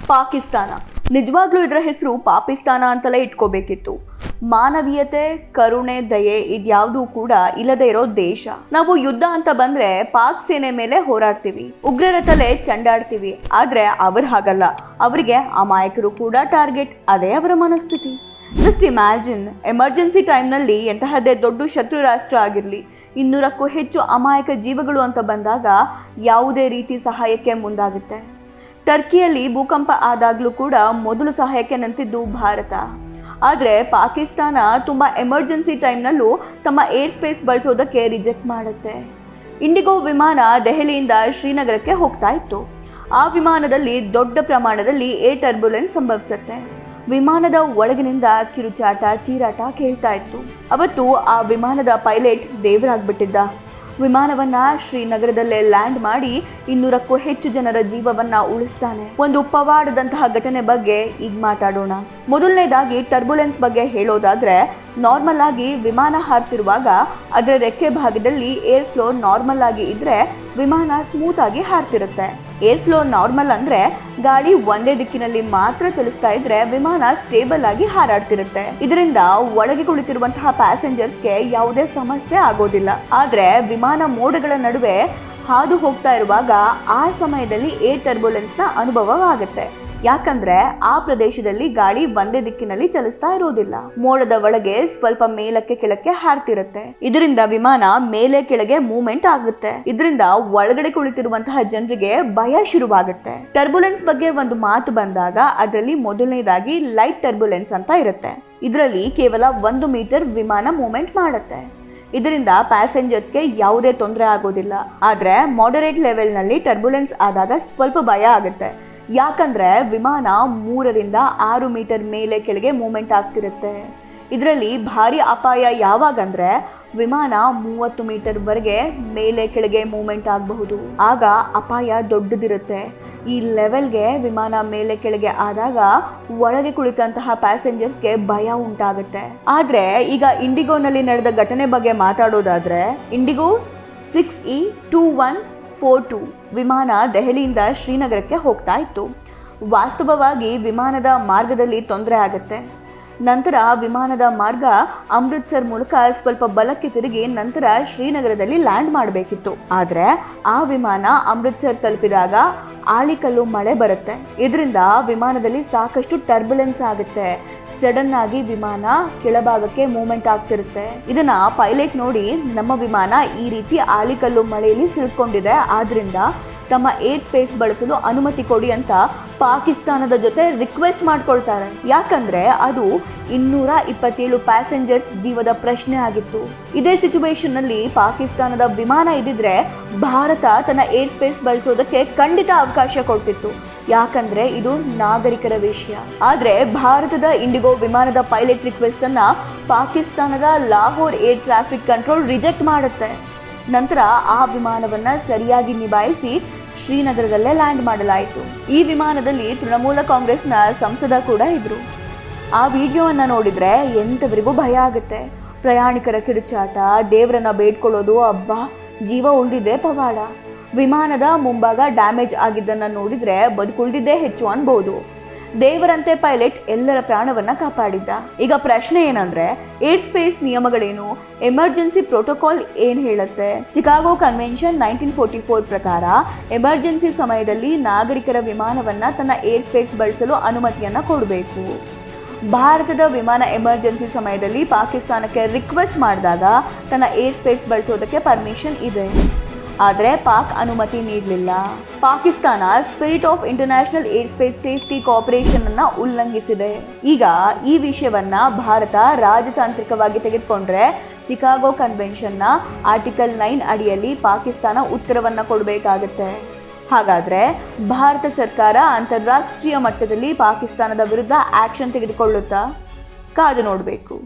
ಪಾಕಿಸ್ತಾನ ನಿಜವಾಗ್ಲೂ ಇದರ ಹೆಸರು ಪಾಕಿಸ್ತಾನ ಅಂತಲೇ ಇಟ್ಕೋಬೇಕಿತ್ತು. ಮಾನವೀಯತೆ, ಕರುಣೆ, ದಯೆ ಇದ್ಯಾವುದೂ ಕೂಡ ಇಲ್ಲದೆ ಇರೋ ದೇಶ. ನಾವು ಯುದ್ಧ ಅಂತ ಬಂದ್ರೆ ಪಾಕ್ ಸೇನೆ ಮೇಲೆ ಹೋರಾಡ್ತೀವಿ, ಉಗ್ರರ ತಲೆ ಚಂಡಾಡ್ತೀವಿ. ಆದ್ರೆ ಅವರು ಹಾಗಲ್ಲ, ಅವರಿಗೆ ಅಮಾಯಕರು ಕೂಡ ಟಾರ್ಗೆಟ್. ಅದೇ ಅವರ ಮನಸ್ಥಿತಿ. ಜಸ್ಟ್ ಇಮ್ಯಾಜಿನ್, ಎಮರ್ಜೆನ್ಸಿ ಟೈಮ್ನಲ್ಲಿ ಎಂತಹದ್ದೇ ದೊಡ್ಡ ಶತ್ರು ರಾಷ್ಟ್ರ ಆಗಿರಲಿ, 200ಕ್ಕೂ ಹೆಚ್ಚು ಅಮಾಯಕ ಜೀವಗಳು ಅಂತ ಬಂದಾಗ ಯಾವುದೇ ರೀತಿ ಸಹಾಯಕ್ಕೆ ಮುಂದಾಗುತ್ತೆ. ಟರ್ಕಿಯಲ್ಲಿ ಭೂಕಂಪ ಆದಾಗಲೂ ಕೂಡ ಮೊದಲು ಸಹಾಯಕ್ಕೆ ನಿಂತಿದ್ದು ಭಾರತ. ಆದರೆ ಪಾಕಿಸ್ತಾನ ತುಂಬ ಎಮರ್ಜೆನ್ಸಿ ಟೈಮ್ನಲ್ಲೂ ತಮ್ಮ ಏರ್ ಸ್ಪೇಸ್ ಬಳಸೋದಕ್ಕೆ ರಿಜೆಕ್ಟ್ ಮಾಡುತ್ತೆ. ಇಂಡಿಗೋ ವಿಮಾನ ದೆಹಲಿಯಿಂದ ಶ್ರೀನಗರಕ್ಕೆ ಹೋಗ್ತಾ ಇತ್ತು. ಆ ವಿಮಾನದಲ್ಲಿ ದೊಡ್ಡ ಪ್ರಮಾಣದಲ್ಲಿ ಏರ್ ಟರ್ಬುಲೆನ್ಸ್ ಸಂಭವಿಸುತ್ತೆ. ವಿಮಾನದ ಒಳಗಿನಿಂದ ಕಿರುಚಾಟ, ಚೀರಾಟ ಕೇಳ್ತಾ ಇತ್ತು. ಅವತ್ತು ಆ ವಿಮಾನದ ಪೈಲಟ್ ದೇವರಾಗ್ಬಿಟ್ಟಿದ್ದ. ವಿಮಾನವನ್ನ ಶ್ರೀನಗರದಲ್ಲೇ ಲ್ಯಾಂಡ್ ಮಾಡಿ 200ಕ್ಕೂ ಹೆಚ್ಚು ಜನರ ಜೀವವನ್ನ ಉಳಿಸ್ತಾನೆ. ಒಂದು ಪವಾಡದಂತಹ ಘಟನೆ ಬಗ್ಗೆ ಈಗ ಮಾತಾಡೋಣ. ಮೊದಲನೇದಾಗಿ ಟರ್ಬುಲೆನ್ಸ್ ಬಗ್ಗೆ ಹೇಳೋದಾದ್ರೆ, ನಾರ್ಮಲ್ ಆಗಿ ವಿಮಾನ ಹಾರ್ತಿರುವಾಗ ಅದರ ರೆಕ್ಕೆ ಭಾಗದಲ್ಲಿ ಏರ್ ಫ್ಲೋ ನಾರ್ಮಲ್ ಆಗಿ ಇದ್ರೆ ವಿಮಾನ ಸ್ಮೂತ್ ಆಗಿ ಹಾರ್ತಿರುತ್ತೆ. ಏರ್ ಫ್ಲೋ ನಾರ್ಮಲ್ ಅಂದ್ರೆ ಗಾಡಿ ಒಂದೇ ದಿಕ್ಕಿನಲ್ಲಿ ಮಾತ್ರ ಚಲಿಸ್ತಾ ಇದ್ರೆ ವಿಮಾನ ಸ್ಟೇಬಲ್ ಆಗಿ ಹಾರಾಡ್ತಿರುತ್ತೆ. ಇದರಿಂದ ಒಳಗೆ ಕುಳಿತಿರುವಂತಹ ಪ್ಯಾಸೆಂಜರ್ಸ್ಗೆ ಯಾವುದೇ ಸಮಸ್ಯೆ ಆಗೋದಿಲ್ಲ. ಆದ್ರೆ ವಿಮಾನ ಮೋಡಗಳ ನಡುವೆ ಹಾದು ಹೋಗ್ತಾ ಇರುವಾಗ ಆ ಸಮಯದಲ್ಲಿ ಏರ್ ಟರ್ಬುಲೆನ್ಸ್ ನ ಅನುಭವವಾಗುತ್ತೆ. ಯಾಕಂದ್ರೆ ಆ ಪ್ರದೇಶದಲ್ಲಿ ಗಾಳಿ ಒಂದೇ ದಿಕ್ಕಿನಲ್ಲಿ ಚಲಿಸ್ತಾ ಇರೋದಿಲ್ಲ. ಮೋಡದ ಒಳಗೆ ಸ್ವಲ್ಪ ಮೇಲಕ್ಕೆ ಕೆಳಕ್ಕೆ ಹಾರ್ತಿರುತ್ತೆ. ಇದರಿಂದ ವಿಮಾನ ಮೇಲೆ ಕೆಳಗೆ ಮೂವ್ಮೆಂಟ್ ಆಗುತ್ತೆ. ಇದರಿಂದ ಒಳಗಡೆ ಕುಳಿತಿರುವಂತಹ ಜನರಿಗೆ ಭಯ ಶುರುವಾಗುತ್ತೆ. ಟರ್ಬುಲೆನ್ಸ್ ಬಗ್ಗೆ ಒಂದು ಮಾತು ಬಂದಾಗ ಅದರಲ್ಲಿ ಮೊದಲನೇದಾಗಿ ಲೈಟ್ ಟರ್ಬುಲೆನ್ಸ್ ಅಂತ ಇರುತ್ತೆ. ಇದರಲ್ಲಿ ಕೇವಲ 1 ಮೀಟರ್ ವಿಮಾನ ಮೂವ್ಮೆಂಟ್ ಮಾಡುತ್ತೆ. ಇದರಿಂದ ಪ್ಯಾಸೆಂಜರ್ಸ್ಗೆ ಯಾವುದೇ ತೊಂದರೆ ಆಗೋದಿಲ್ಲ. ಆದ್ರೆ ಮಾಡರೇಟ್ ಲೆವೆಲ್ ನಲ್ಲಿ ಟರ್ಬುಲೆನ್ಸ್ ಆದಾಗ ಸ್ವಲ್ಪ ಭಯ ಆಗುತ್ತೆ. ಯಾಕಂದ್ರೆ ವಿಮಾನ 3ರಿಂದ 6 ಮೀಟರ್ ಮೇಲೆ ಕೆಳಗೆ ಮೂವ್ಮೆಂಟ್ ಆಗ್ತಿರುತ್ತೆ. ಇದರಲ್ಲಿ ಭಾರಿ ಅಪಾಯ ಯಾವಾಗಂದ್ರೆ ವಿಮಾನ 30 ಮೀಟರ್ ವರೆಗೆ ಮೇಲೆ ಕೆಳಗೆ ಮೂವ್ಮೆಂಟ್ ಆಗಬಹುದು. ಆಗ ಅಪಾಯ ದೊಡ್ಡದಿರುತ್ತೆ. ಈ ಲೆವೆಲ್ಗೆ ವಿಮಾನ ಮೇಲೆ ಕೆಳಗೆ ಆದಾಗ ಒಳಗೆ ಕುಳಿತಂತಹ ಪ್ಯಾಸೆಂಜರ್ಸ್ಗೆ ಭಯ ಉಂಟಾಗುತ್ತೆ. ಆದ್ರೆ ಈಗ ಇಂಡಿಗೋನಲ್ಲಿ ನಡೆದ ಘಟನೆ ಬಗ್ಗೆ ಮಾತಾಡೋದಾದ್ರೆ, ಇಂಡಿಗೋ 6E2142 ವಿಮಾನ ದೆಹಲಿಯಿಂದ ಶ್ರೀನಗರಕ್ಕೆ ಹೋಗ್ತಾ ಇತ್ತು. ವಾಸ್ತವವಾಗಿ ವಿಮಾನದ ಮಾರ್ಗದಲ್ಲಿ ತೊಂದರೆ ಆಗುತ್ತೆ. ನಂತರ ವಿಮಾನದ ಮಾರ್ಗ ಅಮೃತ್ಸರ್ ಮೂಲಕ ಸ್ವಲ್ಪ ಬಲಕ್ಕೆ ತಿರುಗಿ ನಂತರ ಶ್ರೀನಗರದಲ್ಲಿ ಲ್ಯಾಂಡ್ ಮಾಡಬೇಕಿತ್ತು. ಆದರೆ ಆ ವಿಮಾನ ಅಮೃತ್ಸರ್ ತಲುಪಿದಾಗ ಆಲಿಕಲ್ಲು ಮಳೆ ಬರುತ್ತೆ. ಇದರಿಂದ ವಿಮಾನದಲ್ಲಿ ಸಾಕಷ್ಟು ಟರ್ಬುಲೆನ್ಸ್ ಆಗುತ್ತೆ. ಸಡನ್ ಆಗಿ ವಿಮಾನ ಕೆಳಭಾಗಕ್ಕೆ ಮೂವ್ಮೆಂಟ್ ಆಗ್ತಿರುತ್ತೆ. ಇದನ್ನ ಪೈಲಟ್ ನೋಡಿ, ನಮ್ಮ ವಿಮಾನ ಈ ರೀತಿ ಆಲಿಕಲ್ಲು ಮಳೆಯಲ್ಲಿ ಸಿಲುಕೊಂಡಿದೆ, ಆದ್ರಿಂದ ತಮ್ಮ ಏರ್ ಸ್ಪೇಸ್ ಬಳಸಲು ಅನುಮತಿ ಕೊಡಿ ಅಂತ ಪಾಕಿಸ್ತಾನದ ಜೊತೆ ರಿಕ್ವೆಸ್ಟ್ ಮಾಡ್ಕೊಳ್ತಾರೆ. ಯಾಕಂದ್ರೆ ಅದು 227 ಪ್ಯಾಸೆಂಜರ್ಸ್ ಜೀವದ ಪ್ರಶ್ನೆ ಆಗಿತ್ತು. ಇದೇ ಸಿಚುವೇಶನ್ ನಲ್ಲಿ ಪಾಕಿಸ್ತಾನದ ವಿಮಾನ ಇದ್ದಿದ್ರೆ ಭಾರತ ತನ್ನ ಏರ್ ಸ್ಪೇಸ್ ಬಳಸೋದಕ್ಕೆ ಖಂಡಿತ ಅವಕಾಶ ಕೊಡ್ತಿತ್ತು. ಯಾಕಂದ್ರೆ ಇದು ನಾಗರಿಕರ ವಿಷಯ. ಆದ್ರೆ ಭಾರತದ ಇಂಡಿಗೋ ವಿಮಾನದ ಪೈಲಟ್ ರಿಕ್ವೆಸ್ಟ್ ಅನ್ನ ಪಾಕಿಸ್ತಾನದ Lahore air traffic control reject ಮಾಡುತ್ತೆ. ನಂತರ ಆ ವಿಮಾನವನ್ನ ಸರಿಯಾಗಿ ನಿಭಾಯಿಸಿ ಶ್ರೀನಗರದಲ್ಲೇ ಲ್ಯಾಂಡ್ ಮಾಡಲಾಯಿತು. ಈ ವಿಮಾನದಲ್ಲಿ ತೃಣಮೂಲ ಕಾಂಗ್ರೆಸ್ನ ಸಂಸದ ಕೂಡ ಇದ್ರು. ಆ ವಿಡಿಯೋವನ್ನ ನೋಡಿದ್ರೆ ಎಂತವರಿಗೂ ಭಯ ಆಗುತ್ತೆ. ಪ್ರಯಾಣಿಕರ ಕಿರುಚಾಟ, ದೇವರನ್ನ ಬೇಡ್ಕೊಳ್ಳೋದು, ಅಬ್ಬಾ ಜೀವ ಉಳಿದಿದೆ ಪವಾಡ. ವಿಮಾನದ ಮುಂಭಾಗ ಡ್ಯಾಮೇಜ್ ಆಗಿದ್ದನ್ನ ನೋಡಿದ್ರೆ ಬದುಕುಳಿದಿದ್ದೇ ಹೆಚ್ಚು ಅನ್ಬಹುದು. ದೇವರಂತೆ ಪೈಲಟ್ ಎಲ್ಲರ ಪ್ರಾಣವನ್ನ ಕಾಪಾಡಿದ್ದ. ಈಗ ಪ್ರಶ್ನೆ ಏನಂದ್ರೆ, ಏರ್ ಸ್ಪೇಸ್ ನಿಯಮಗಳೇನು, ಎಮರ್ಜೆನ್ಸಿ ಪ್ರೋಟೋಕಾಲ್ ಏನ್ ಹೇಳುತ್ತೆ? ಚಿಕಾಗೋ ಕನ್ವೆನ್ಷನ್ 1944 ಪ್ರಕಾರ ಎಮರ್ಜೆನ್ಸಿ ಸಮಯದಲ್ಲಿ ನಾಗರಿಕರ ವಿಮಾನವನ್ನ ತನ್ನ ಏರ್ ಸ್ಪೇಸ್ ಬಳಸಲು ಅನುಮತಿಯನ್ನ ಕೊಡಬೇಕು. ಭಾರತದ ವಿಮಾನ ಎಮರ್ಜೆನ್ಸಿ ಸಮಯದಲ್ಲಿ ಪಾಕಿಸ್ತಾನಕ್ಕೆ ರಿಕ್ವೆಸ್ಟ್ ಮಾಡಿದಾಗ ತನ್ನ ಏರ್ ಸ್ಪೇಸ್ ಬಳಸೋದಕ್ಕೆ ಪರ್ಮಿಷನ್ ಇದೆ. ಆದರೆ ಪಾಕ್ ಅನುಮತಿ ನೀಡಲಿಲ್ಲ. Pakistan spirit of international air space safety cooperation ಅನ್ನ ಉಲ್ಲಂಘಿಸಿದೆ. ಈಗ ಈ ವಿಷಯವನ್ನ ಭಾರತ ರಾಜತಾಂತ್ರಿಕವಾಗಿ ತೆಗೆದುಕೊಂಡ್ರೆ ಚಿಕಾಗೋ ಕನ್ವೆನ್ಷನ್ನ ಆರ್ಟಿಕಲ್ 9 ಅಡಿಯಲ್ಲಿ ಪಾಕಿಸ್ತಾನ ಉತ್ತರವನ್ನ ಕೊಡಬೇಕಾಗುತ್ತೆ. ಹಾಗಾದ್ರೆ ಭಾರತ ಸರ್ಕಾರ ಅಂತಾರಾಷ್ಟ್ರೀಯ ಮಟ್ಟದಲ್ಲಿ ಪಾಕಿಸ್ತಾನದ ವಿರುದ್ಧ ಆಕ್ಷನ್ ತೆಗೆದುಕೊಳ್ಳುತ್ತಾ? ಕಾದು ನೋಡಬೇಕು.